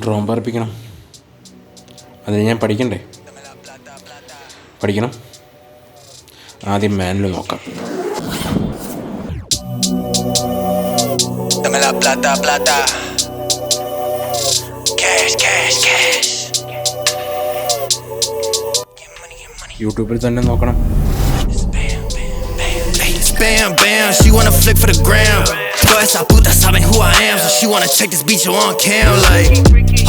Drone പറപ്പിക്കണം. അതിന് ഞാൻ പഠിക്കണ്ടേ? പഠിക്കണം. ആദ്യം മാനുവൽ നോക്കാം. യൂട്യൂബിൽ തന്നെ നോക്കണം. Bam, bam, she wanna flick for the gram. Todas esas putas saben who I am, so she wanna check this bitch on cam. Like,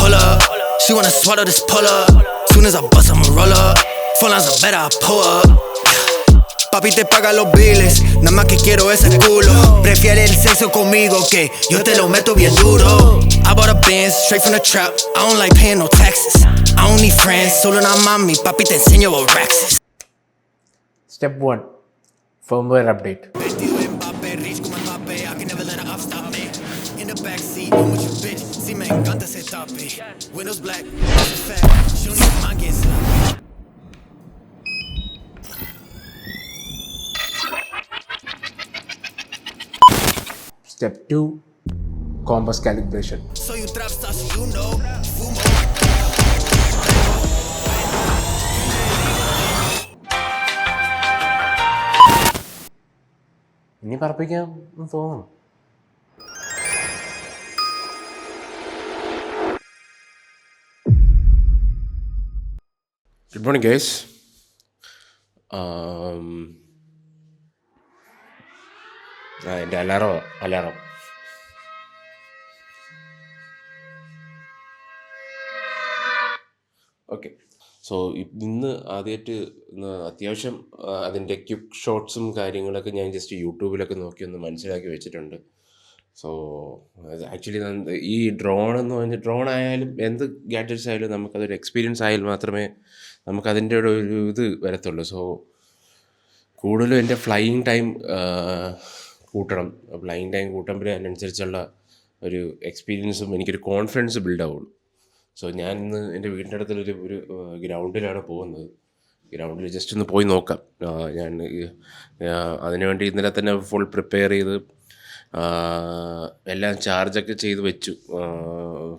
hold up, she wanna swallow this pull up. Soon as I bust, I'ma roll up. Phone lines are better, I pull up. Papi te paga los biles, nada más que quiero ese culo. Prefiere el sexo conmigo que yo te lo meto bien duro. I bought a Benz straight from the trap. I don't like paying no taxes. I don't need friends, solo una mami. Papi te enseño Raxes. Step 1, firmware update. Windows black, fat, she don't even mind getting sloppy. Step 2, compass calibration. So you trap stars, you know, fumo. ഇനി പറപ്പിക്കാം എന്ന് തോന്നുന്നു. Good morning guys. എൻ്റെ alarm okay. So ഇന്ന് ആദ്യമായിട്ട് അത്യാവശ്യം അതിൻ്റെ quick ഷോട്ട്സും കാര്യങ്ങളൊക്കെ ഞാൻ ജസ്റ്റ് യൂട്യൂബിലൊക്കെ നോക്കി ഒന്ന് മനസ്സിലാക്കി വെച്ചിട്ടുണ്ട്. സോ ആക്ച്വലി ഈ ഡ്രോൺ എന്ന് പറഞ്ഞാൽ ഡ്രോൺ ആയാലും എന്ത് ഗാഡ്ജറ്റ്സ് ആയാലും നമുക്കതൊരു എക്സ്പീരിയൻസ് ആയാൽ മാത്രമേ നമുക്കതിൻ്റെ ഒരു ഇത് വരത്തുള്ളൂ. സോ കൂടുതലും എൻ്റെ ഫ്ലൈയിങ് ടൈം കൂട്ടണം. ഫ്ലൈയിങ് ടൈം കൂട്ടുമ്പോൾ അതിനനുസരിച്ചുള്ള ഒരു എക്സ്പീരിയൻസും എനിക്കൊരു കോൺഫിഡൻസ് ബിൽഡാവുള്ളൂ. സോ ഞാൻ ഇന്ന് എൻ്റെ വീടിൻ്റെ അടുത്തുള്ളൊരു ഗ്രൗണ്ടിലാണ് പോകുന്നത്. ഗ്രൗണ്ടിൽ ജസ്റ്റ് ഒന്ന് പോയി നോക്കാം. ഞാൻ അതിനുവേണ്ടി ഇന്നലെ തന്നെ ഫുൾ പ്രിപ്പയർ ചെയ്ത് എല്ലാം ചാർജൊക്കെ ചെയ്ത് വെച്ചു.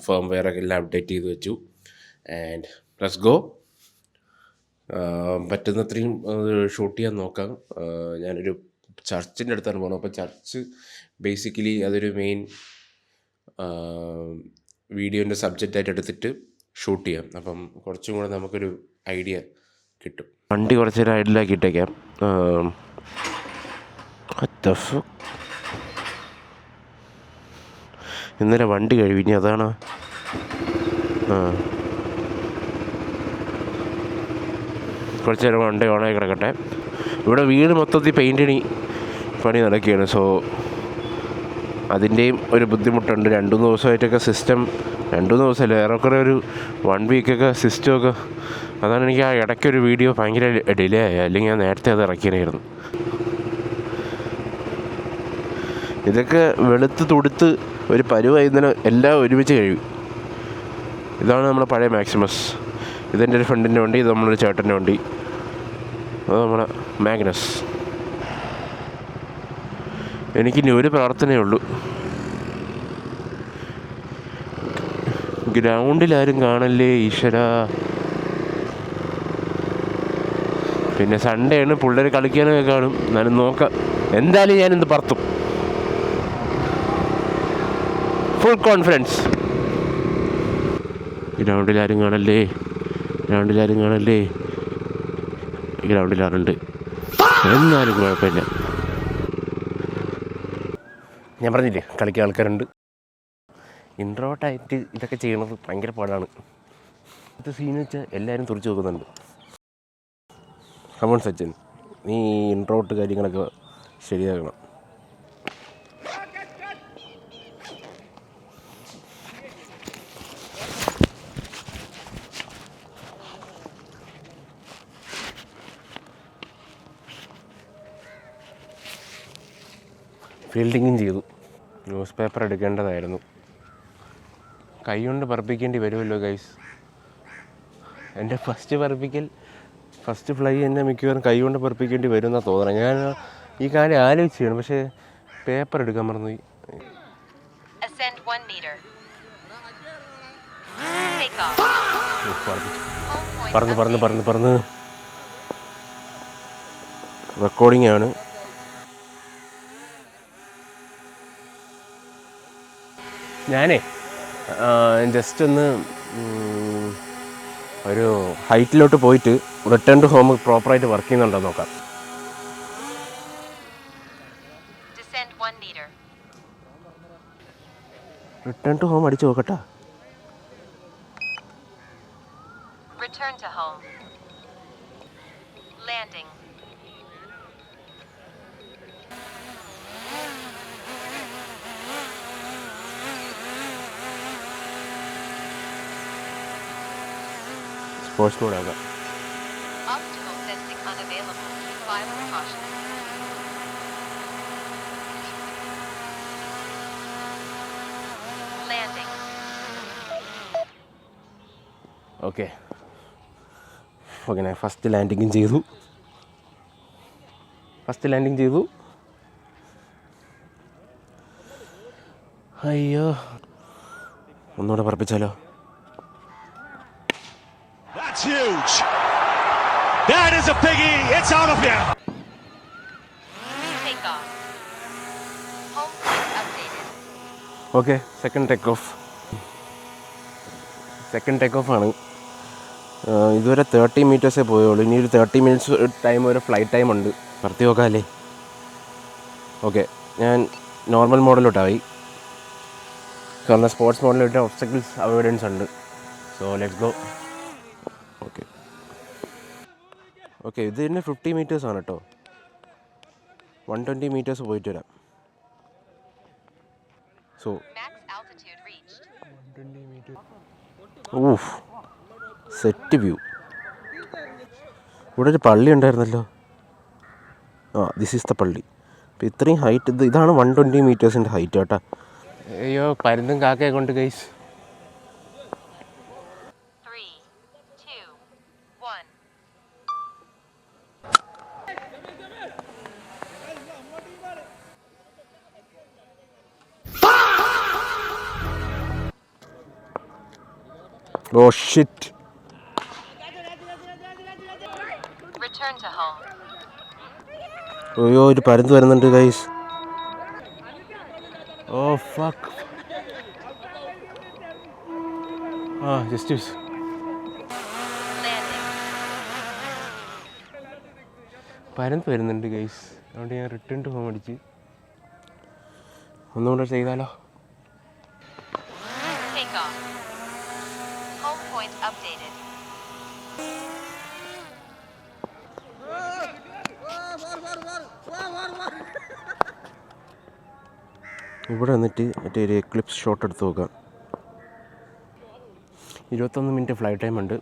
ഫേംവെയറൊക്കെ എല്ലാം അപ്ഡേറ്റ് ചെയ്ത് വെച്ചു. And let's go. പറ്റുന്നത്രയും ഷൂട്ട് ചെയ്യാൻ നോക്കാം. ഞാനൊരു ചർച്ചിൻ്റെ അടുത്താണ് പോകുന്നത്. അപ്പോൾ ചർച്ച് ബേസിക്കലി അതൊരു മെയിൻ വീഡിയോൻ്റെ സബ്ജക്റ്റായിട്ട് എടുത്തിട്ട് ഷൂട്ട് ചെയ്യാം. അപ്പം കുറച്ചും കൂടെ നമുക്കൊരു ഐഡിയ കിട്ടും. വണ്ടി കുറച്ച് നേരം ഐഡിലാക്കി ഇട്ടേക്കാം. ഇന്നലെ വണ്ടി കഴിവ്, ഇനി അതാണ്. കുറച്ച് നേരം വണ്ടി ഓണായി കിടക്കട്ടെ. ഇവിടെ വീട് മൊത്തത്തിൽ പെയിൻ്റ് പണി നടക്കുകയാണ്. സോ അതിൻ്റെയും ഒരു ബുദ്ധിമുട്ടുണ്ട്. 2-3 ദിവസമായിട്ടൊക്കെ സിസ്റ്റം, 2-3 ദിവസമല്ല, ഏറെക്കുറെ ഒരു 1 വീക്കൊക്കെ സിസ്റ്റമൊക്കെ. അതാണ് എനിക്ക് ആ ഇടയ്ക്കൊരു വീഡിയോ ഭയങ്കര ഡിലേ ആയി. അല്ലെങ്കിൽ ഞാൻ നേരത്തെ അത് ഇറക്കിയായിരുന്നു. ഇതൊക്കെ വെളുത്ത് തുടുത്ത് ഒരു പരുവായിരുന്നതിന് എല്ലാം ഒരുമിച്ച് കഴിയും. ഇതാണ് നമ്മുടെ പഴയ മാക്സിമസ്. ഇതെൻ്റെ ഒരു ഫ്രണ്ടിൻ്റെ വണ്ടി, ഇത് നമ്മളൊരു ചേട്ടൻ്റെ വണ്ടി, അത് നമ്മുടെ മാഗ്നസ്. എനിക്കിനി ഒരു പ്രാർത്ഥനയുള്ളൂ, ഗ്രൗണ്ടിലാരും കാണല്ലേ ഈശ്വരാ. പിന്നെ സൺഡേ ആണ്, പിള്ളേർ കളിക്കാനൊക്കെ കാണും. എന്നാലും നോക്കാം. എന്തായാലും ഞാനിന്ന് പറത്തും. Full confidence. ഗ്രൗണ്ടിലാരും കാണല്ലേ, ഗ്രൗണ്ടിലാറുണ്ട്. എന്നാലും കുഴപ്പമില്ല. ഞാൻ പറഞ്ഞില്ലേ കളിക്കാൻ ആൾക്കാരുണ്ട്. ഇൻട്രോട്ടായിട്ട് ഇതൊക്കെ ചെയ്യണത് ഭയങ്കര പാടാണ്. ഇന്നത്തെ സീന് വെച്ചാൽ എല്ലാവരും തുറച്ച് നോക്കുന്നുണ്ട്. കമോൺ സച്ചിൻ, നീ ഇൻട്രോട്ട് കാര്യങ്ങളൊക്കെ ശരിയാക്കണം. ഫീൽഡിങ്ങും ചെയ്തു. ന്യൂസ് പേപ്പർ എടുക്കേണ്ടതായിരുന്നു. കൈ കൊണ്ട് പറപ്പിക്കേണ്ടി വരുമല്ലോ ഗൈസ്. എൻ്റെ ഫസ്റ്റ് ഫ്ലൈ എന്നെ മിക്കവാറും കൈ കൊണ്ട് പറപ്പിക്കേണ്ടി വരുമെന്നാണ് തോന്നുന്നത്. ഞാൻ ഈ കാര്യം ആലോചിച്ചാണ്, പക്ഷേ പേപ്പർ എടുക്കാൻ മറന്നുപോയി. പറന്ന് റെക്കോർഡിംഗ് ആണ്. ഞാനേ ജസ്റ്റ് ഒന്ന് ഒരു ഹൈറ്റിലോട്ട് പോയിട്ട് റിട്ടേൺ ടു ഹോം പ്രോപ്പറായിട്ട് വർക്ക് ചെയ്യുന്നുണ്ടോ നോക്കാം. റിട്ടേൺ ടു ഹോം അടിച്ചു നോക്കട്ടാ. Return to home. Landing. Sports mode ആകാം. Obstacle sensing unavailable. Fire precaution. Landing. Okay ഞാൻ ഫസ്റ്റ് ലാൻഡിങ് ചെയ്തു. അയ്യോ, ഒന്നുകൂടെ പറപ്പിച്ചാലോ? That's huge. That is a biggie. It's out of here. Take off. Home point updated. Okay, second take off ആണ്. ഇതുവരെ 30 മീറ്റേഴ്സേ പോയുള്ളൂ. ഇനി ഒരു 30 മിനിറ്റ്സ് ടൈം വരെ ഫ്ലൈറ്റ് ടൈം ഉണ്ട്. പറത്തി നോക്കാമല്ലേ? ഓക്കെ, ഞാൻ നോർമൽ മോഡലോട്ടായി. കാരണം സ്പോർട്സ് മോഡലിട്ട് ഒബ്സ്റ്റക്കിൾസ് അവോയ്ഡൻസ് ഉണ്ട്. So let's go. ഓക്കെ ഇത് തന്നെ 50 മീറ്റേഴ്സ് ആണ് കേട്ടോ. 120 മീറ്റേഴ്സ് പോയിട്ട് വരാം. So Max altitude reached. ഊഫ്, സെറ്റ് വ്യൂ. ഇവിടെ ഒരു പള്ളി ഉണ്ടായിരുന്നല്ലോ. ദിസ് ഈസ് ദ പള്ളി. അപ്പോൾ ഇത്രയും ഹൈറ്റ്, ഇതാണ് 120 മീറ്റേഴ്സിൻ്റെ ഹൈറ്റ് കേട്ടോ. അയ്യോ, പരുന്തും കാക്കയെ കൊണ്ട് guys. 3, 2, 1. Oh shit. Return to home. അയ്യോ, ഒരു പരുന്ത് വരുന്നുണ്ട് guys. Oh fuck. Just Landing. പരുന്ത് വരുന്നുണ്ട് ഗൈസ്. അതുകൊണ്ട് ഞാൻ റിട്ടേൺ ടു ഹോം അടിച്ച് ഒന്നുകൂടെ ചെയ്താലോ? Take off. Home point updated. ഇവിടെ വന്നിട്ട് മറ്റേ ഒരു എക്ലിപ്സ് ഷോട്ട് എടുത്ത് നോക്കാം. 21 മിനിറ്റ് ഫ്ലൈറ്റ് ടൈം ഉണ്ട്.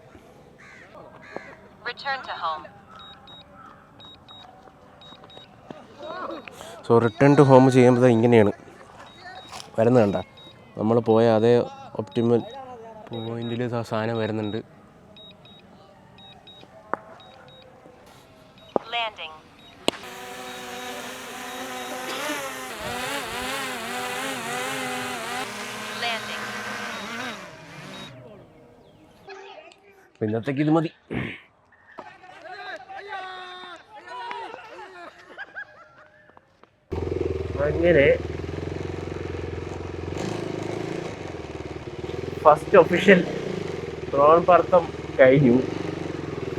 Return to home. So return to home ചെയ്യുമ്പോൾ ഇങ്ങനെയാണ് വരുന്നത്. കണ്ട, നമ്മൾ പോയ അതേ ഒപ്റ്റിമൽ പോയിന്റിൽ സാധനം വരുന്നുണ്ട്. Landing. Landing. ഇന്നത്തേക്ക് ഇത് മതി. അങ്ങനെ ഫസ്റ്റ് ഒഫീഷ്യൽ ഡ്രോൺ പറത്തം കഴിഞ്ഞു.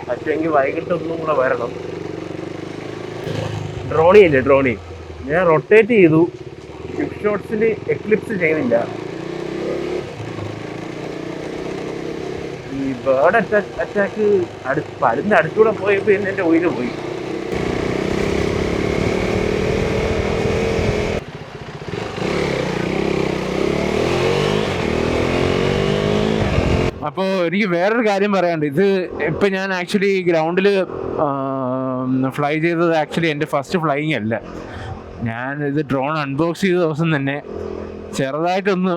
പക്ഷേങ്കിൽ വൈകിട്ട് ഒന്നും കൂടെ വരണം. ഡ്രോണി ഞാൻ റൊട്ടേറ്റ് ചെയ്തു. ക്വിക്ക് ഷോട്ട്സിൽ എക്ലിപ്സ് ചെയ്യുന്നില്ല. ഈ ബേർഡ് അറ്റാക്ക് പരുന്ന് അടുത്തൂടെ പോയപ്പോൾ എൻ്റെ ഉയിര് പോയി. അപ്പോൾ എനിക്ക് വേറൊരു കാര്യം പറയാനുണ്ട്. ഇത് ഇപ്പം ഞാൻ ആക്ച്വലി ഗ്രൗണ്ടിൽ ഫ്ലൈ ചെയ്തത് ആക്ച്വലി എൻ്റെ ഫസ്റ്റ് ഫ്ലൈയിങ് അല്ല. ഞാൻ ഇത് ഡ്രോൺ അൺബോക്സ് ചെയ്ത ദിവസം തന്നെ ചെറുതായിട്ടൊന്ന്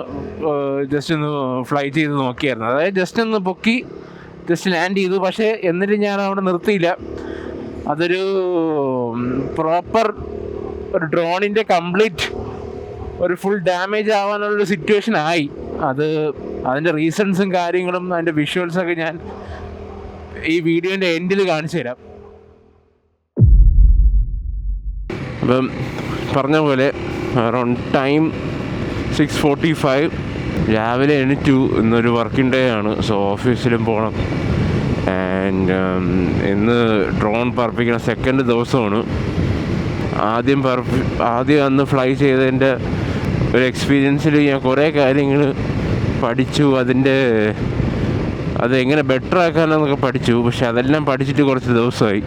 ജസ്റ്റ് ഒന്ന് ഫ്ലൈ ചെയ്ത് നോക്കിയായിരുന്നു. അതായത് ജസ്റ്റ് ഒന്ന് പൊക്കി ജസ്റ്റ് ലാൻഡ് ചെയ്തു. പക്ഷേ എന്നിട്ട് ഞാൻ അവിടെ നിർത്തിയില്ല. അതൊരു പ്രോപ്പർ ഒരു ഡ്രോണിൻ്റെ കംപ്ലീറ്റ് ഒരു ഫുൾ ഡാമേജ് ആവാനുള്ളൊരു സിറ്റുവേഷൻ ആയി. അത് അതിൻ്റെ റീസൺസും കാര്യങ്ങളും അതിൻ്റെ വിഷ്വൽസൊക്കെ ഞാൻ ഈ വീഡിയോൻ്റെ എൻഡിൽ കാണിച്ചു തരാം. അപ്പം പറഞ്ഞ പോലെ അറൗണ്ട് ടൈം 6:45 രാവിലെ എണീറ്റു. ഇന്നൊരു വർക്കിംഗ് ഡേ ആണ്. സോ ഓഫീസിലും പോകണം. ആൻഡ് ഇന്ന് ഡ്രോൺ പറപ്പിക്കുന്ന സെക്കൻഡ് ദിവസമാണ്. ആദ്യം അന്ന് ഫ്ലൈ ചെയ്തതിൻ്റെ ഒരു എക്സ്പീരിയൻസിൽ ഞാൻ കുറേ കാര്യങ്ങൾ പഠിച്ചു. അതെങ്ങനെ ബെറ്റർ ആക്കാനെന്നൊക്കെ പഠിച്ചു. പക്ഷെ അതെല്ലാം പഠിച്ചിട്ട് കുറച്ച് ദിവസമായി.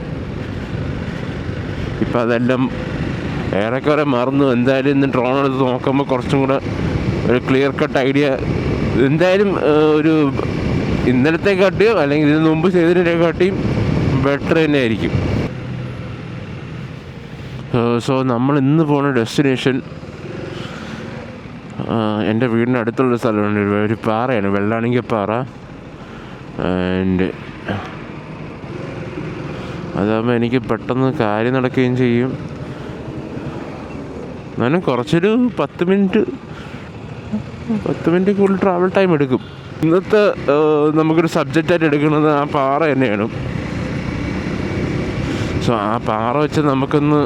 ഇപ്പം അതെല്ലാം ഏറെക്കുറെ മറന്നു. എന്തായാലും ഇന്ന് ഡ്രോൺ എടുത്ത് നോക്കുമ്പോൾ കുറച്ചും കൂടെ ഒരു ക്ലിയർ കട്ട് ഐഡിയ എന്തായാലും ഒരു ഇന്നലത്തെക്കാട്ടിയും അല്ലെങ്കിൽ ഇതിന് മുമ്പ് ചെയ്തതിനെക്കാട്ടിയും ബെറ്റർ തന്നെ ആയിരിക്കും. സോ നമ്മൾ ഇന്ന് പോകുന്ന ഡെസ്റ്റിനേഷൻ എൻ്റെ വീടിൻ്റെ അടുത്തുള്ള സ്ഥലമുണ്ട്. ഒരു പാറയാണ്, വെള്ളാണിക്കപ്പാറ. ആൻഡ് അതാകുമ്പോൾ എനിക്ക് പെട്ടെന്ന് കാര്യം നടക്കുകയും ചെയ്യും. എന്നാലും കുറച്ചൊരു 10 മിനിറ്റ് കൂടുതൽ ട്രാവൽ ടൈം എടുക്കും. ഇന്നത്തെ നമുക്കൊരു സബ്ജക്റ്റായിട്ട് എടുക്കുന്നത് ആ പാറ തന്നെയാണ്. സോ ആ പാറ വെച്ച് നമുക്കൊന്ന്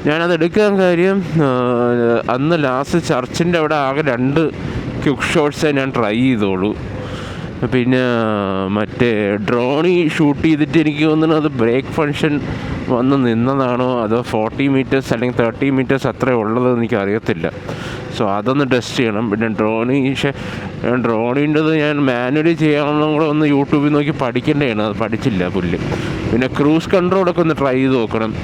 ഞാനത് എടുക്കാൻ കാര്യം, അന്ന് ലാസ്റ്റ് ചർച്ചിൻ്റെ അവിടെ ആകെ 2 ക്വിക്ക് ഷോട്ട്സേ ഞാൻ ട്രൈ ചെയ്തോളൂ. പിന്നെ മറ്റേ ഡ്രോണിൽ ഷൂട്ട് ചെയ്തിട്ട് എനിക്ക് തോന്നുന്നു അത് ബ്രേക്ക് ഫങ്ഷൻ വന്ന് നിന്നതാണോ അതോ 40 മീറ്റേഴ്സ് അല്ലെങ്കിൽ 30 മീറ്റേഴ്സ് അത്രേ ഉള്ളതെന്ന് എനിക്കറിയത്തില്ല. സോ അതൊന്ന് ടെസ്റ്റ് ചെയ്യണം. പിന്നെ ഡ്രോണിൻ്റെത് ഞാൻ മാനുവലി ചെയ്യാമെന്നും കൂടെ ഒന്ന് യൂട്യൂബിൽ നോക്കി പഠിക്കേണ്ടതാണ്. അത് പഠിച്ചില്ല പുല്ല്. പിന്നെ ക്രൂസ് കൺട്രോളൊക്കെ ഒന്ന് ട്രൈ ചെയ്ത് നോക്കണം.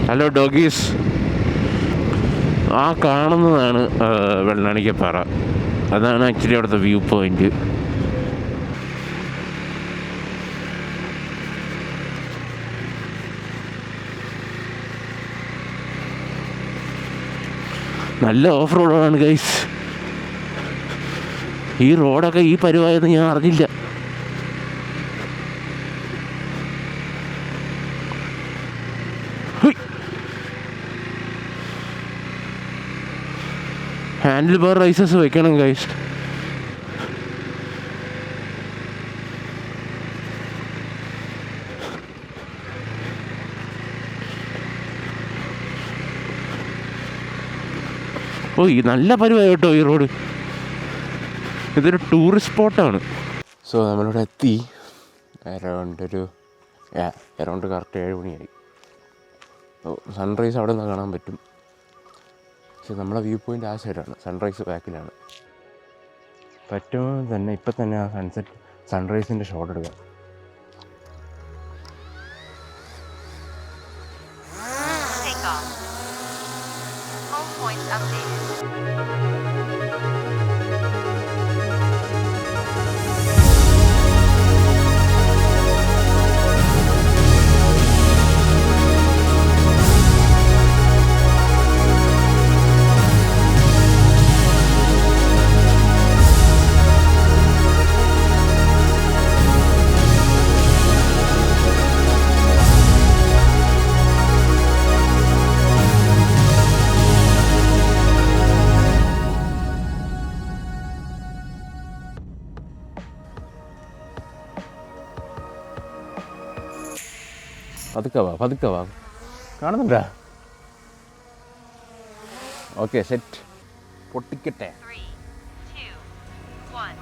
Hello doggies. ആ കാണുന്നതാണ് വെള്ളാണിക്കപ്പാറ. അതാണ് ആക്ച്വലി അവിടുത്തെ വ്യൂ പോയിൻ്റ്. നല്ല ഓഫ് റോഡാണ് ഗൈസ്. ഈ റോഡൊക്കെ ഈ പരിവായെന്ന് ഞാൻ അറിഞ്ഞില്ല. ഹാൻഡിൽ ബാർ റൈസസ് വെക്കണം ഗൈസ്. ഓ ഈ നല്ല പരിപാടി കേട്ടോ ഈ റോഡ്. ഇതൊരു ടൂറിസ്റ്റ് സ്പോട്ടാണ്. സോ നമ്മളിവിടെ എത്തി. അറൗണ്ട് കറക്റ്റ് 7 മണിയായി. സൺറൈസ് അവിടെ നിന്ന് കാണാൻ പറ്റും. പക്ഷെ നമ്മളെ വ്യൂ പോയിൻ്റ് ആ സൈഡാണ്, സൺറൈസ് ബാക്കിലാണ്. പറ്റുമ്പോൾ തന്നെ ഇപ്പം തന്നെ ആ സൺറൈസിൻ്റെ ഷോട്ട് എടുക്കാം. Take off. Home point updated. പതുക്കെ വാ കാണുന്നുണ്ടാ? Okay set. പൊട്ടിക്കട്ടെ. 3, 2, 1.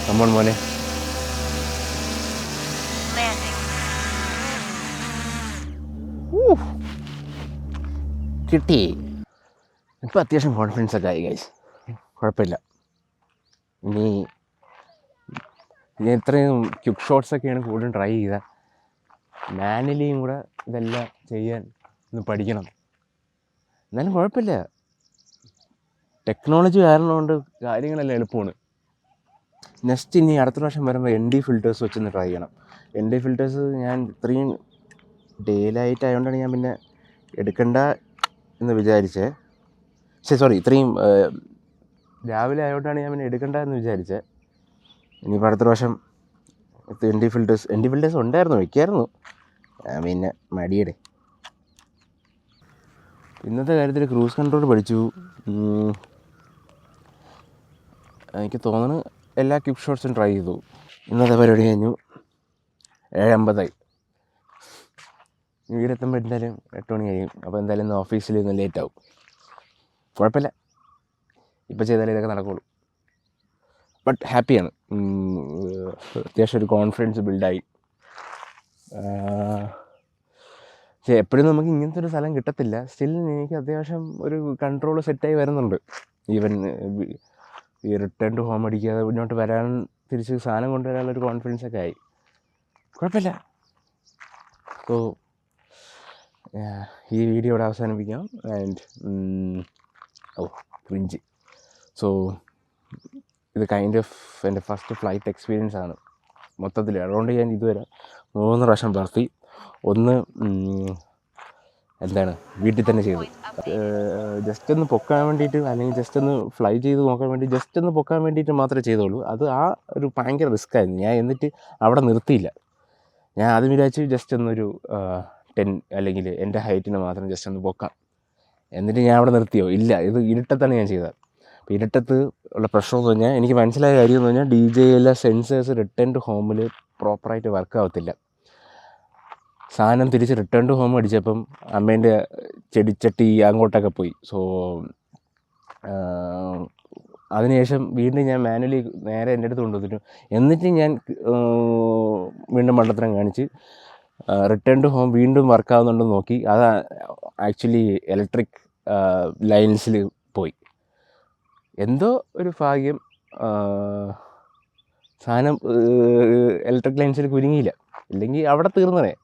കമ്മോൺ മോനെ. Landing. കിട്ടി. ഇപ്പം അത്യാവശ്യം കോൺഫിഡൻസ് ഒക്കെ ആയി ഗൈസ്. കുഴപ്പമില്ല. ഇനി ഇത്രയും ക്വിക്ക് ഷോട്ട്സൊക്കെയാണ് കൂടുതലും ട്രൈ ചെയ്തത്. മാനുവലിയും കൂടെ ഇതെല്ലാം ചെയ്യാൻ ഒന്ന് പഠിക്കണം. എന്നാലും കുഴപ്പമില്ല. ടെക്നോളജി കാരണം കൊണ്ട് കാര്യങ്ങളെല്ലാം എളുപ്പമാണ്. നെക്സ്റ്റ് ഇനി അടുത്ത പ്രാവശ്യം വരുമ്പോൾ ND ഫിൽറ്റേഴ്സ് വെച്ചൊന്ന് ട്രൈ ചെയ്യണം. ND ഫിൽറ്റേഴ്സ് ഞാൻ ഇത്രയും ഡേയിലായിട്ട് ആയതുകൊണ്ടാണ് ഞാൻ പിന്നെ എടുക്കണ്ട എന്ന് വിചാരിച്ചേ. ഇത്രയും രാവിലെ ആയതുകൊണ്ടാണ് ഞാൻ പിന്നെ എടുക്കണ്ട എന്ന് വിചാരിച്ചത്. ഇനിയിപ്പോൾ അടുത്ത പ്രാവശ്യം ND ഫിൽറ്റേഴ്സ് ഉണ്ടായിരുന്നു, വയ്ക്കായിരുന്നു. പിന്നെ മടിയുടെ. ഇന്നത്തെ കാര്യത്തിൽ ക്രൂസ് കൺട്രോൾ പഠിച്ചു. എനിക്ക് തോന്നുന്നു എല്ലാ ക്വിക്ക് ഷോട്ട്സും ട്രൈ ചെയ്തു. ഇന്നത്തെ പരിപാടി കഴിഞ്ഞു. 7:50 വീടെത്തുമ്പോൾ എന്തായാലും 8 മണി കഴിയും. അപ്പോൾ എന്തായാലും ഇന്ന് ഓഫീസിൽ ഇന്ന് ലേറ്റ് ആവും. കുഴപ്പമില്ല, ഇപ്പോൾ ചെയ്താലേ ഇതൊക്കെ നടക്കുള്ളൂ. ബട്ട് ഹാപ്പിയാണ്. അത്യാവശ്യം ഒരു കോൺഫിഡൻസ് ബിൽഡായി. പക്ഷേ എപ്പോഴും നമുക്ക് ഇങ്ങനത്തെ ഒരു സ്ഥലം കിട്ടത്തില്ല. സ്റ്റിൽ എനിക്ക് അത്യാവശ്യം ഒരു കൺട്രോൾ സെറ്റായി വരുന്നുണ്ട്. ഈവൻ ഈ റിട്ടേൺ ടു ഹോം അടിക്കാതെ മുന്നോട്ട് വരാൻ, തിരിച്ച് സാധനം കൊണ്ടുവരാനുള്ളൊരു കോൺഫിഡൻസ് ഒക്കെ ആയി. കുഴപ്പമില്ല. സോ ഈ വീഡിയോ ഇവിടെ അവസാനിപ്പിക്കാം. And cringe. സോ ഇത് കൈൻഡ് ഓഫ് എൻ്റെ ഫസ്റ്റ് ഫ്ലൈറ്റ് എക്സ്പീരിയൻസ് ആണ് മൊത്തത്തിൽ. അതുകൊണ്ട് ഞാൻ ഇതുവരെ 3 പ്രാവശ്യം പറത്തി. ഒന്ന് വീട്ടിൽ തന്നെ ചെയ്തു. ജസ്റ്റ് ഒന്ന് പൊക്കാൻ വേണ്ടിയിട്ട്, അല്ലെങ്കിൽ ജസ്റ്റ് ഒന്ന് ഫ്ലൈ ചെയ്ത് നോക്കാൻ വേണ്ടി, ജസ്റ്റ് ഒന്ന് പൊക്കാൻ വേണ്ടിയിട്ട് മാത്രമേ ചെയ്തോളൂ. അത് ആ ഒരു ഭയങ്കര റിസ്ക് ആയിരുന്നു. ഞാൻ എന്നിട്ട് അവിടെ നിർത്തിയില്ല. ഞാൻ ആദ്യം വിചാരിച്ചു ജസ്റ്റ് ഒന്നൊരു 10 അല്ലെങ്കിൽ എൻ്റെ ഹൈറ്റിന് മാത്രം ജസ്റ്റ് ഒന്ന് പൊക്കാം. എന്നിട്ട് ഞാൻ അവിടെ നിർത്തിയോ? ഇല്ല, ഇത് ഇരുട്ടത്താണ് ഞാൻ ചെയ്തത്. അപ്പോൾ ഇരുട്ടത്ത് ഉള്ള പ്രശ്നം എന്ന് പറഞ്ഞാൽ, എനിക്ക് മനസ്സിലായ കാര്യം എന്ന് പറഞ്ഞാൽ, DJയിലെ സെൻസേഴ്സ് റിട്ടേൺ ടു ഹോമിൽ പ്രോപ്പറായിട്ട് വർക്ക് ആവത്തില്ല. സാധനം തിരിച്ച് റിട്ടേൺ ടു ഹോം അടിച്ചപ്പം അമ്മേൻ്റെ ചെടിച്ചട്ടി അങ്ങോട്ടൊക്കെ പോയി. സോ അതിനുശേഷം വീണ്ടും ഞാൻ മാനുവലി നേരെ എൻ്റെ അടുത്ത് കൊണ്ടുവന്നിട്ടു. എന്നിട്ട് ഞാൻ വീണ്ടും മണ്ടത്തരം കാണിച്ച് റിട്ടേൺ ടു ഹോം വീണ്ടും വർക്കാവുന്നുണ്ടെന്ന് നോക്കി. അത് ആക്ച്വലി ഇലക്ട്രിക് ലൈൻസിൽ പോയി. എന്തോ ഒരു ഭാഗ്യം, സാധനം ഇലക്ട്രിക് ലൈൻസിൽ കുരുങ്ങിയില്ല. ഇല്ലെങ്കിൽ അവിടെ തീർന്നേ.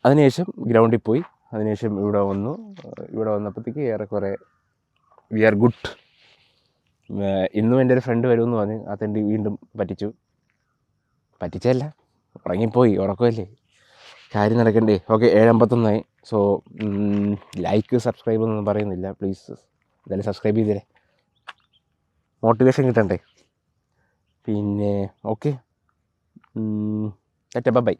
അതിനുശേഷം ഗ്രൗണ്ടിൽ പോയി. അതിനുശേഷം ഇവിടെ വന്നു. ഇവിടെ വന്നപ്പോഴത്തേക്ക് ഏറെക്കുറെ വി ആർ ഗുഡ്. ഇന്നും എൻ്റെ ഒരു ഫ്രണ്ട് വരുമെന്ന് പറഞ്ഞ് അതെൻ്റെ വീണ്ടും പറ്റിച്ചല്ല, ഉറങ്ങിപ്പോയി. ഉറക്കമല്ലേ, കാര്യം നടക്കണ്ടേ. ഓക്കെ, 7:51. സോ ലൈക്ക് സബ്സ്ക്രൈബ് ഒന്നും പറയുന്നില്ല. പ്ലീസ് എന്തായാലും സബ്സ്ക്രൈബ് ചെയ്തേരെ, മോട്ടിവേഷൻ കിട്ടണ്ടേ. പിന്നെ ഓക്കെ, ബൈ.